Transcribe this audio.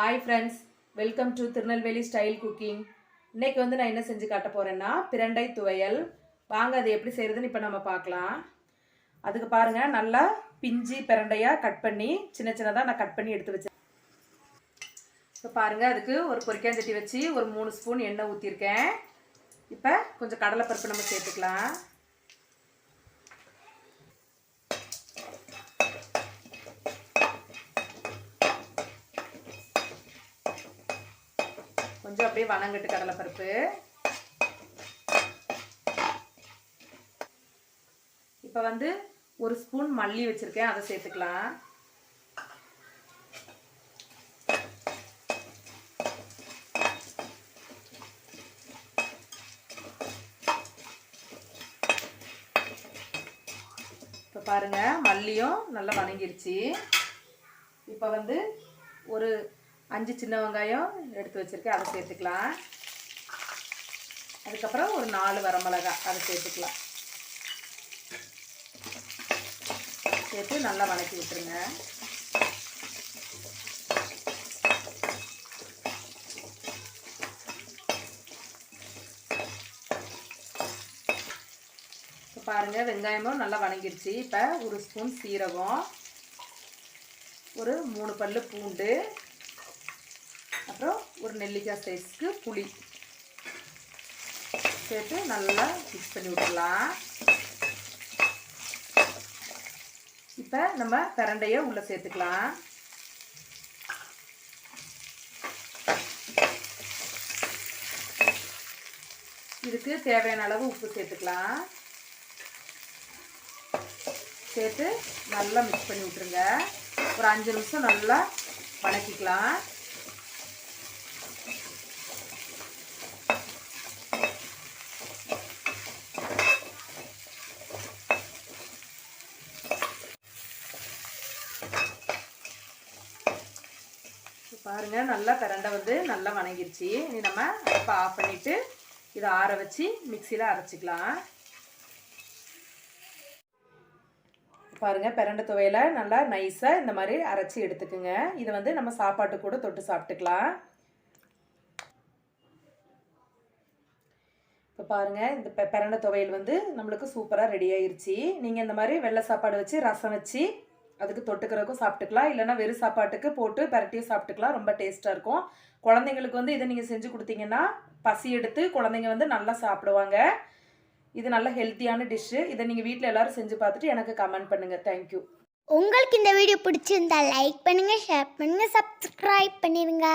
Hi friends, welcome to Tirunelveli style cooking. இன்னைக்கு வந்து நான் என்ன செஞ்சு காட்ட போறேன்னா பிரண்டை துவையல். வாங்க அது எப்படி செய்யறதுன்னு இப்போ நம்ம பார்க்கலாம். அதுக்கு பாருங்க நல்லா பிஞ்சி பிரண்டையா கட் பண்ணி சின்ன சின்னதா நான் கட் பண்ணி எடுத்து வச்சேன். இப்போ பாருங்க அதுக்கு ஒரு பொரிக்காஞ்சட்டி வச்சு ஒரு 3 ஸ்பூன் எண்ணெய் ஊற்றிருக்கேன். இப்போ கொஞ்சம் கடலைப்பருப்பு நம்ம சேர்த்துக்கலாம். கொஞ்சம் அப்படியே வணங்கட்டு கடலைப்பருப்பு. இப்போ வந்து ஒரு ஸ்பூன் மல்லி வச்சிருக்கேன், அதை சேர்த்துக்கலாம். இப்போ பாருங்க மல்லியும் நல்லா வணங்கிருச்சு. இப்போ வந்து ஒரு 5 சின்ன வெங்காயம் எடுத்து வச்சிருக்கேன், அதை சேர்த்துக்கலாம். அதுக்கப்புறம் ஒரு 4 வரமிளகாய் அதை சேர்த்துக்கலாம். சேர்த்து நல்லா வணக்கி விட்டுருங்க. இப்போ பாருங்க வெங்காயமும் நல்லா வணங்கிருச்சு. இப்போ ஒரு ஸ்பூன் சீரகம், ஒரு 3 பல்லு பூண்டு, அப்புறம் ஒரு நெல்லிக்காய் சைஸ்க்கு புளி சேர்த்து நல்லா மிக்ஸ் பண்ணி விட்டுடலாம். இப்போ நம்ம பிரண்டையை உள்ள சேர்த்துக்கலாம். இதுக்கு தேவையான அளவு உப்பு சேர்த்துக்கலாம். சேர்த்து நல்லா மிக்ஸ் பண்ணி விட்டுருங்க. ஒரு 5 நிமிஷம் நல்லா வணக்கிக்கலாம். பாருங்க நல்லா பிரண்டை வந்து நல்லா வணங்கிருச்சு. இனி நம்ம அடுப்பை ஆஃப் பண்ணிட்டு இதை ஆற வச்சு மிக்சியில் அரைச்சிக்கலாம். பாருங்க பிரண்டை துவையில நல்லா நைஸாக இந்த மாதிரி அரைச்சி எடுத்துக்குங்க. இதை வந்து நம்ம சாப்பாட்டு கூட தொட்டு சாப்பிட்டுக்கலாம். இப்போ பாருங்க இந்த பிரண்டை துவையல் வந்து நம்மளுக்கு சூப்பராக ரெடி ஆயிருச்சு. நீங்கள் இந்த மாதிரி வெள்ளை சாப்பாடு வச்சு ரசம் வச்சு அதுக்கு தொட்டுக்கிறதுக்கும் சாப்பிட்டுக்கலாம், இல்லைன்னா வெறும் சாப்பாட்டுக்கு போட்டு பரட்டியும் சாப்பிட்டுக்கலாம். ரொம்ப டேஸ்ட்டாக இருக்கும். குழந்தைங்களுக்கு வந்து இதை நீங்கள் செஞ்சு கொடுத்தீங்கன்னா பசி எடுத்து குழந்தைங்க வந்து நல்லா சாப்பிடுவாங்க. இது நல்ல ஹெல்த்தியான டிஷ்ஷு. இதை நீங்கள் வீட்டில் எல்லோரும் செஞ்சு பார்த்துட்டு எனக்கு கமெண்ட் பண்ணுங்கள். தேங்க்யூ. உங்களுக்கு இந்த வீடியோ பிடிச்சிருந்தா லைக் பண்ணுங்கள், ஷேர் பண்ணுங்கள், சப்ஸ்கிரைப் பண்ணிடுங்க.